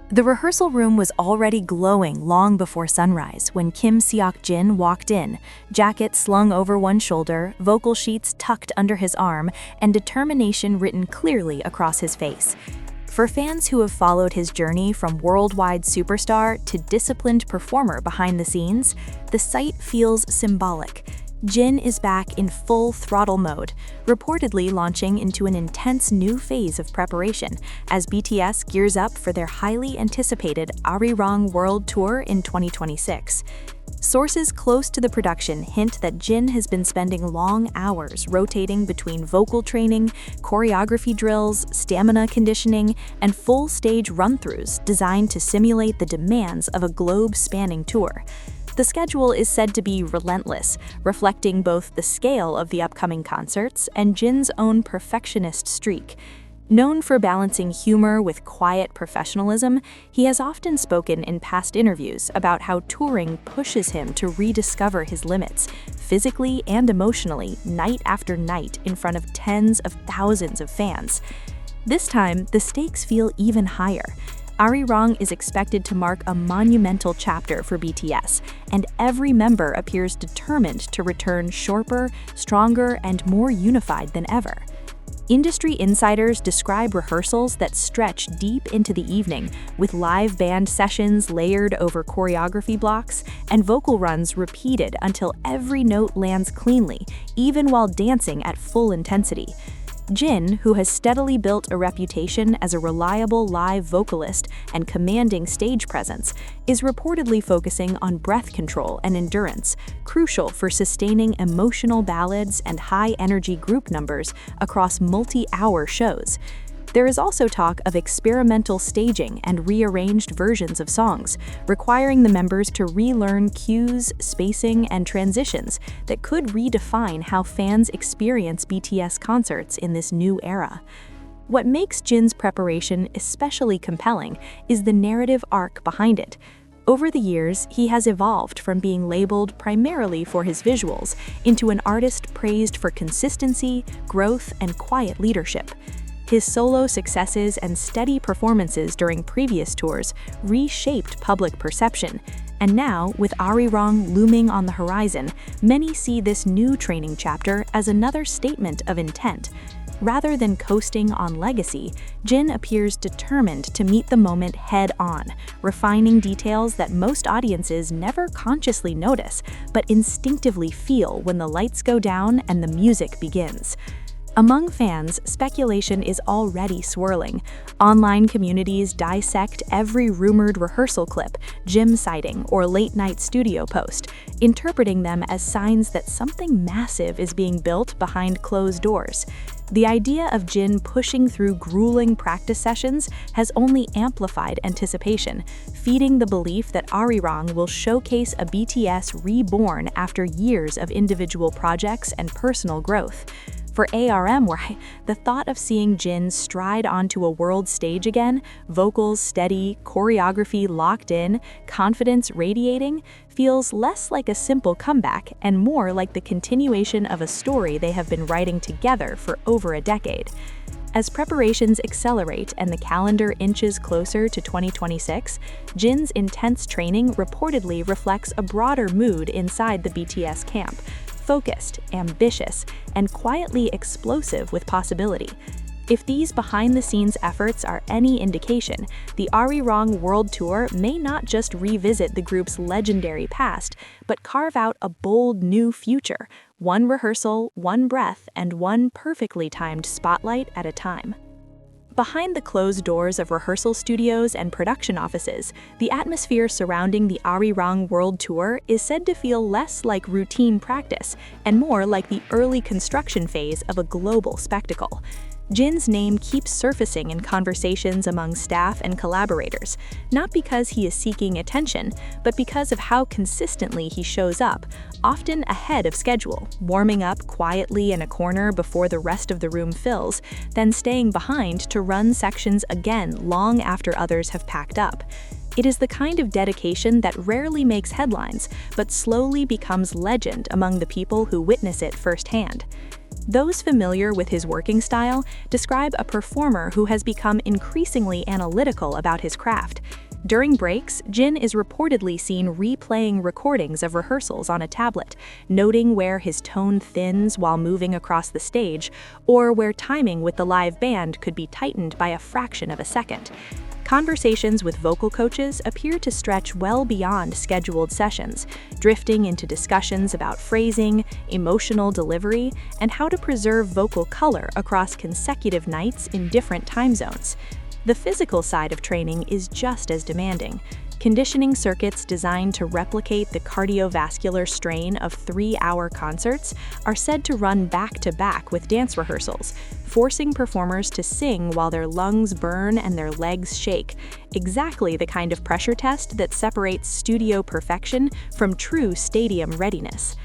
The rehearsal room was already glowing long before sunrise when Kim Seok-jin walked in, jacket slung over one shoulder, vocal sheets tucked under his arm, and determination written clearly across his face. For fans who have followed his journey from worldwide superstar to disciplined performer behind the scenes, the sight feels symbolic. Jin is back in full throttle mode, reportedly launching into an intense new phase of preparation as BTS gears up for their highly anticipated ARIRANG World Tour in 2026. Sources close to the production hint that Jin has been spending long hours rotating between vocal training, choreography drills, stamina conditioning, and full stage run-throughs designed to simulate the demands of a globe-spanning tour. The schedule is said to be relentless, reflecting both the scale of the upcoming concerts and Jin's own perfectionist streak. Known for balancing humor with quiet professionalism, he has often spoken in past interviews about how touring pushes him to rediscover his limits, physically and emotionally, night after night in front of tens of thousands of fans. This time, the stakes feel even higher. ARIRANG is expected to mark a monumental chapter for BTS, and every member appears determined to return sharper, stronger, and more unified than ever. Industry insiders describe rehearsals that stretch deep into the evening, with live band sessions layered over choreography blocks and vocal runs repeated until every note lands cleanly, even while dancing at full intensity. Jin, who has steadily built a reputation as a reliable live vocalist and commanding stage presence, is reportedly focusing on breath control and endurance, crucial for sustaining emotional ballads and high-energy group numbers across multi-hour shows. There is also talk of experimental staging and rearranged versions of songs, requiring the members to relearn cues, spacing, and transitions that could redefine how fans experience BTS concerts in this new era. What makes Jin's preparation especially compelling is the narrative arc behind it. Over the years, he has evolved from being labeled primarily for his visuals into an artist praised for consistency, growth, and quiet leadership. His solo successes and steady performances during previous tours reshaped public perception, and now, with ARIRANG looming on the horizon, many see this new training chapter as another statement of intent. Rather than coasting on legacy, Jin appears determined to meet the moment head-on, refining details that most audiences never consciously notice, but instinctively feel when the lights go down and the music begins. Among fans, speculation is already swirling. Online communities dissect every rumored rehearsal clip, gym sighting, or late-night studio post, interpreting them as signs that something massive is being built behind closed doors. The idea of Jin pushing through grueling practice sessions has only amplified anticipation, feeding the belief that ARIRANG will showcase a BTS reborn after years of individual projects and personal growth. For ARM, the thought of seeing Jin stride onto a world stage again, vocals steady, choreography locked in, confidence radiating, feels less like a simple comeback and more like the continuation of a story they have been writing together for over a decade. As preparations accelerate and the calendar inches closer to 2026, Jin's intense training reportedly reflects a broader mood inside the BTS camp. Focused, ambitious, and quietly explosive with possibility. If these behind-the-scenes efforts are any indication, the ARIRANG World Tour may not just revisit the group's legendary past, but carve out a bold new future, one rehearsal, one breath, and one perfectly timed spotlight at a time. Behind the closed doors of rehearsal studios and production offices, the atmosphere surrounding the ARIRANG World Tour is said to feel less like routine practice and more like the early construction phase of a global spectacle. Jin's name keeps surfacing in conversations among staff and collaborators, not because he is seeking attention, but because of how consistently he shows up, often ahead of schedule, warming up quietly in a corner before the rest of the room fills, then staying behind to run sections again long after others have packed up. It is the kind of dedication that rarely makes headlines, but slowly becomes legend among the people who witness it firsthand. Those familiar with his working style describe a performer who has become increasingly analytical about his craft. During breaks, Jin is reportedly seen replaying recordings of rehearsals on a tablet, noting where his tone thins while moving across the stage, or where timing with the live band could be tightened by a fraction of a second. Conversations with vocal coaches appear to stretch well beyond scheduled sessions, drifting into discussions about phrasing, emotional delivery, and how to preserve vocal color across consecutive nights in different time zones. The physical side of training is just as demanding. Conditioning circuits designed to replicate the cardiovascular strain of 3-hour concerts are said to run back-to-back with dance rehearsals, forcing performers to sing while their lungs burn and their legs shake, exactly the kind of pressure test that separates studio perfection from true stadium readiness.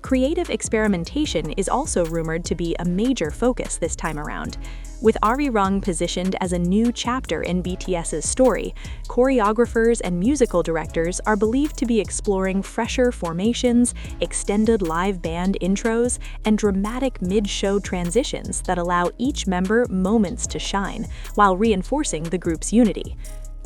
Creative experimentation is also rumored to be a major focus this time around. With ARIRANG positioned as a new chapter in BTS's story, choreographers and musical directors are believed to be exploring fresher formations, extended live band intros, and dramatic mid-show transitions that allow each member moments to shine, while reinforcing the group's unity.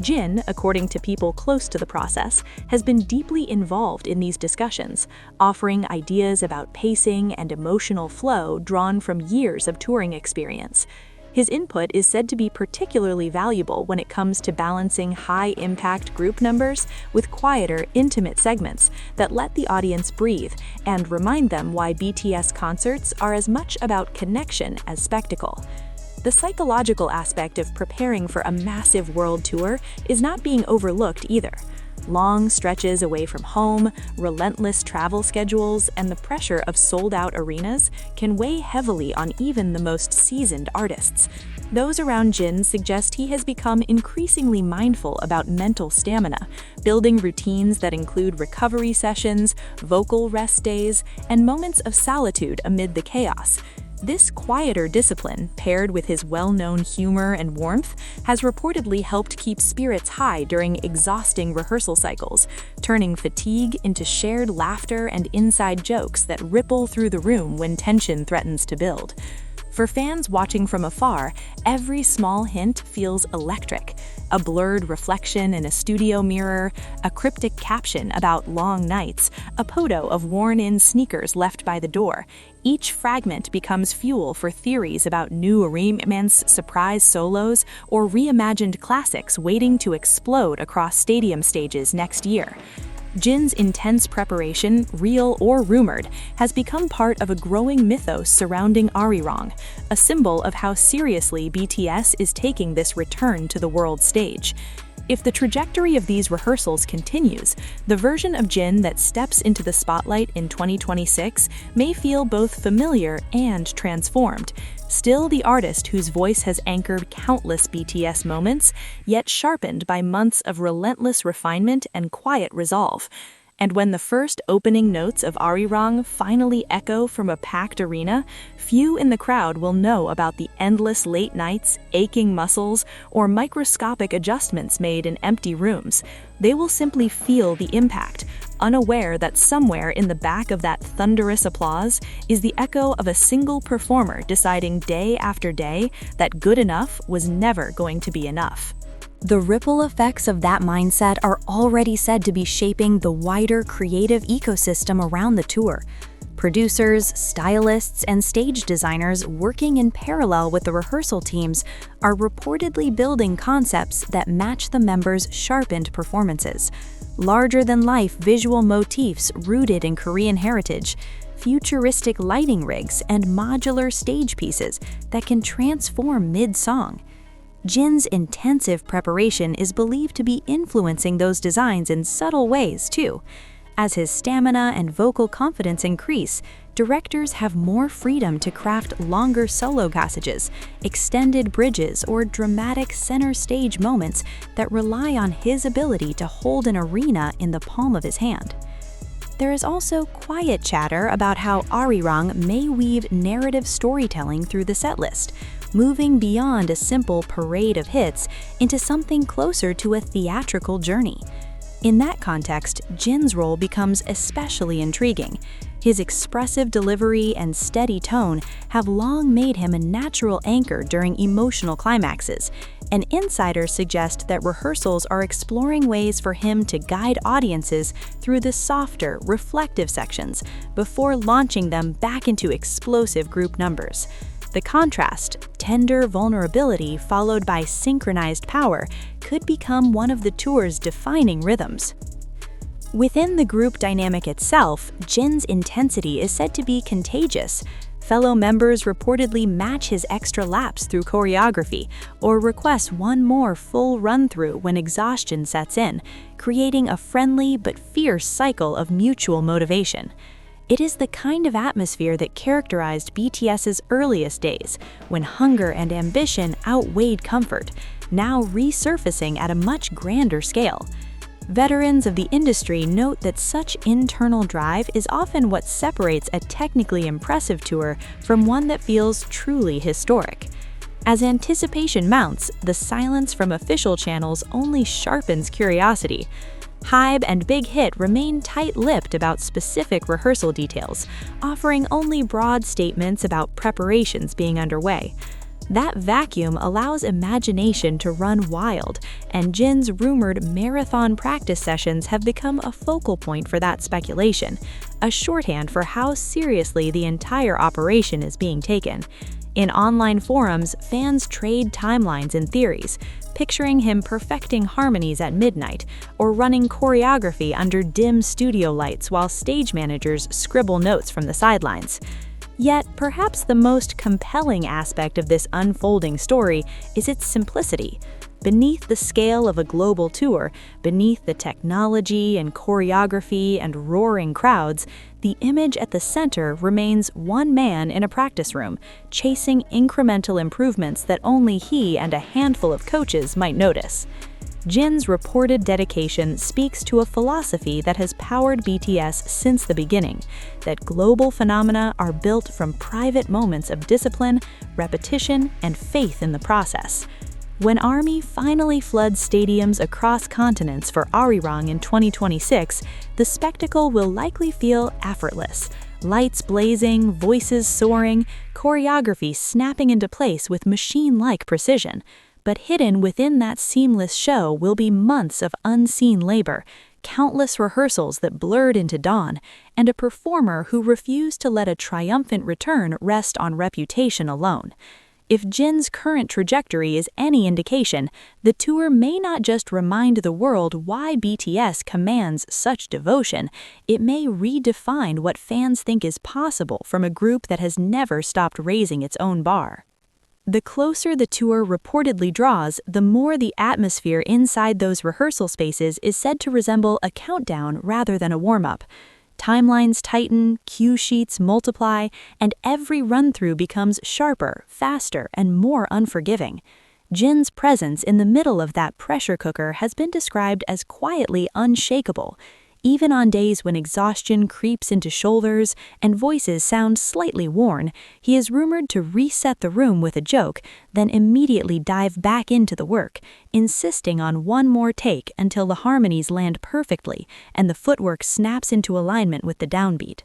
Jin, according to people close to the process, has been deeply involved in these discussions, offering ideas about pacing and emotional flow drawn from years of touring experience. His input is said to be particularly valuable when it comes to balancing high-impact group numbers with quieter, intimate segments that let the audience breathe and remind them why BTS concerts are as much about connection as spectacle. The psychological aspect of preparing for a massive world tour is not being overlooked either. Long stretches away from home, relentless travel schedules, and the pressure of sold-out arenas can weigh heavily on even the most seasoned artists. Those around Jin suggest he has become increasingly mindful about mental stamina, building routines that include recovery sessions, vocal rest days, and moments of solitude amid the chaos. This quieter discipline, paired with his well-known humor and warmth, has reportedly helped keep spirits high during exhausting rehearsal cycles, turning fatigue into shared laughter and inside jokes that ripple through the room when tension threatens to build. For fans watching from afar, every small hint feels electric. A blurred reflection in a studio mirror, a cryptic caption about long nights, a photo of worn-in sneakers left by the door. Each fragment becomes fuel for theories about new arrangements, surprise solos, or reimagined classics waiting to explode across stadium stages next year. Jin's intense preparation, real or rumored, has become part of a growing mythos surrounding ARIRANG, a symbol of how seriously BTS is taking this return to the world stage. If the trajectory of these rehearsals continues, the version of Jin that steps into the spotlight in 2026 may feel both familiar and transformed, still the artist whose voice has anchored countless BTS moments, yet sharpened by months of relentless refinement and quiet resolve. And when the first opening notes of ARIRANG finally echo from a packed arena, few in the crowd will know about the endless late nights, aching muscles, or microscopic adjustments made in empty rooms. They will simply feel the impact, unaware that somewhere in the back of that thunderous applause is the echo of a single performer deciding day after day that good enough was never going to be enough. The ripple effects of that mindset are already said to be shaping the wider creative ecosystem around the tour. Producers, stylists, and stage designers working in parallel with the rehearsal teams are reportedly building concepts that match the members' sharpened performances. Larger-than-life visual motifs rooted in Korean heritage, futuristic lighting rigs, and modular stage pieces that can transform mid-song. Jin's intensive preparation is believed to be influencing those designs in subtle ways, too. As his stamina and vocal confidence increase, directors have more freedom to craft longer solo passages, extended bridges, or dramatic center stage moments that rely on his ability to hold an arena in the palm of his hand. There is also quiet chatter about how ARIRANG may weave narrative storytelling through the setlist, moving beyond a simple parade of hits into something closer to a theatrical journey. In that context, Jin's role becomes especially intriguing. His expressive delivery and steady tone have long made him a natural anchor during emotional climaxes, and insiders suggest that rehearsals are exploring ways for him to guide audiences through the softer, reflective sections before launching them back into explosive group numbers. The contrast, tender vulnerability followed by synchronized power, could become one of the tour's defining rhythms. Within the group dynamic itself, Jin's intensity is said to be contagious. Fellow members reportedly match his extra laps through choreography or request one more full run-through when exhaustion sets in, creating a friendly but fierce cycle of mutual motivation. It is the kind of atmosphere that characterized BTS's earliest days, when hunger and ambition outweighed comfort, now resurfacing at a much grander scale. Veterans of the industry note that such internal drive is often what separates a technically impressive tour from one that feels truly historic. As anticipation mounts, the silence from official channels only sharpens curiosity. Hybe and Big Hit remain tight-lipped about specific rehearsal details, offering only broad statements about preparations being underway. That vacuum allows imagination to run wild, and Jin's rumored marathon practice sessions have become a focal point for that speculation, a shorthand for how seriously the entire operation is being taken. In online forums, fans trade timelines and theories, picturing him perfecting harmonies at midnight or running choreography under dim studio lights while stage managers scribble notes from the sidelines. Yet, perhaps the most compelling aspect of this unfolding story is its simplicity. Beneath the scale of a global tour, beneath the technology and choreography and roaring crowds, the image at the center remains one man in a practice room, chasing incremental improvements that only he and a handful of coaches might notice. Jin's reported dedication speaks to a philosophy that has powered BTS since the beginning, that global phenomena are built from private moments of discipline, repetition, and faith in the process. When ARMY finally floods stadiums across continents for ARIRANG in 2026, the spectacle will likely feel effortless. Lights blazing, voices soaring, choreography snapping into place with machine-like precision. But hidden within that seamless show will be months of unseen labor, countless rehearsals that blurred into dawn, and a performer who refused to let a triumphant return rest on reputation alone. If Jin's current trajectory is any indication, the tour may not just remind the world why BTS commands such devotion, it may redefine what fans think is possible from a group that has never stopped raising its own bar. The closer the tour reportedly draws, the more the atmosphere inside those rehearsal spaces is said to resemble a countdown rather than a warm-up. Timelines tighten, cue sheets multiply, and every run-through becomes sharper, faster, and more unforgiving. Jin's presence in the middle of that pressure cooker has been described as quietly unshakable. Even on days when exhaustion creeps into shoulders and voices sound slightly worn, he is rumored to reset the room with a joke, then immediately dive back into the work, insisting on one more take until the harmonies land perfectly and the footwork snaps into alignment with the downbeat.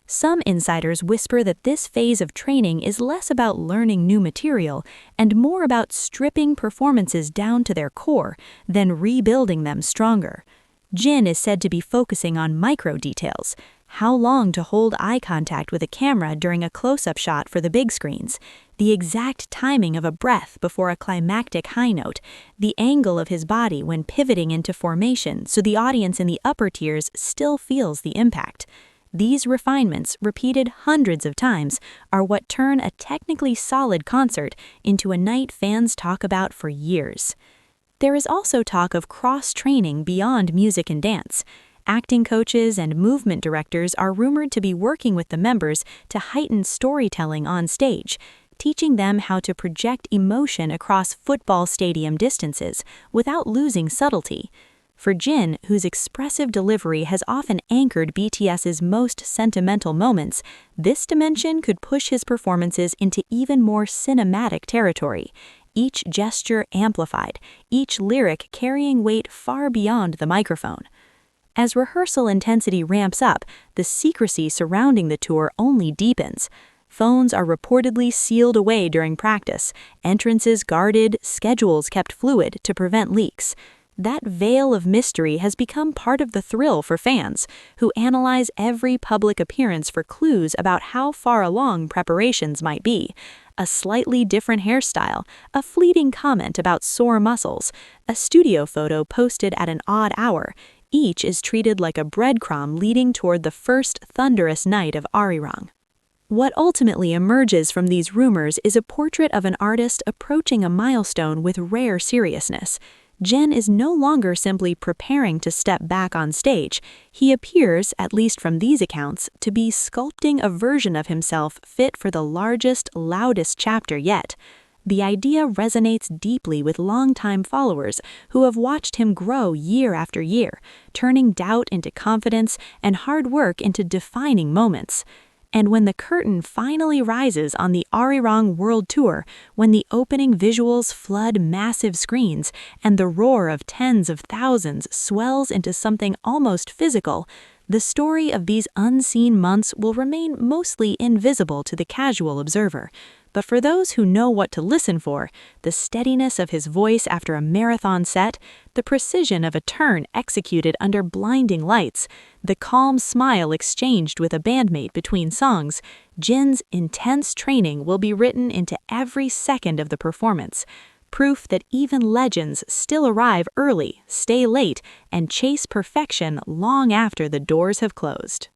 Some insiders whisper that this phase of training is less about learning new material and more about stripping performances down to their core, then rebuilding them stronger. Jin is said to be focusing on micro details, how long to hold eye contact with a camera during a close-up shot for the big screens, the exact timing of a breath before a climactic high note, the angle of his body when pivoting into formation so the audience in the upper tiers still feels the impact. These refinements, repeated hundreds of times, are what turn a technically solid concert into a night fans talk about for years. There is also talk of cross-training beyond music and dance. Acting coaches and movement directors are rumored to be working with the members to heighten storytelling on stage, teaching them how to project emotion across football stadium distances without losing subtlety. For Jin, whose expressive delivery has often anchored BTS's most sentimental moments, this dimension could push his performances into even more cinematic territory, each gesture amplified, each lyric carrying weight far beyond the microphone. As rehearsal intensity ramps up, the secrecy surrounding the tour only deepens. Phones are reportedly sealed away during practice, entrances guarded, schedules kept fluid to prevent leaks. That veil of mystery has become part of the thrill for fans, who analyze every public appearance for clues about how far along preparations might be. A slightly different hairstyle, a fleeting comment about sore muscles, a studio photo posted at an odd hour, each is treated like a breadcrumb leading toward the first thunderous night of ARIRANG. What ultimately emerges from these rumors is a portrait of an artist approaching a milestone with rare seriousness. Jin is no longer simply preparing to step back on stage. He appears, at least from these accounts, to be sculpting a version of himself fit for the largest, loudest chapter yet. The idea resonates deeply with longtime followers who have watched him grow year after year, turning doubt into confidence and hard work into defining moments. And when the curtain finally rises on the ARIRANG World Tour, when the opening visuals flood massive screens and the roar of tens of thousands swells into something almost physical, the story of these unseen months will remain mostly invisible to the casual observer. But for those who know what to listen for, the steadiness of his voice after a marathon set, the precision of a turn executed under blinding lights, the calm smile exchanged with a bandmate between songs, Jin's intense training will be written into every second of the performance. Proof that even legends still arrive early, stay late, and chase perfection long after the doors have closed.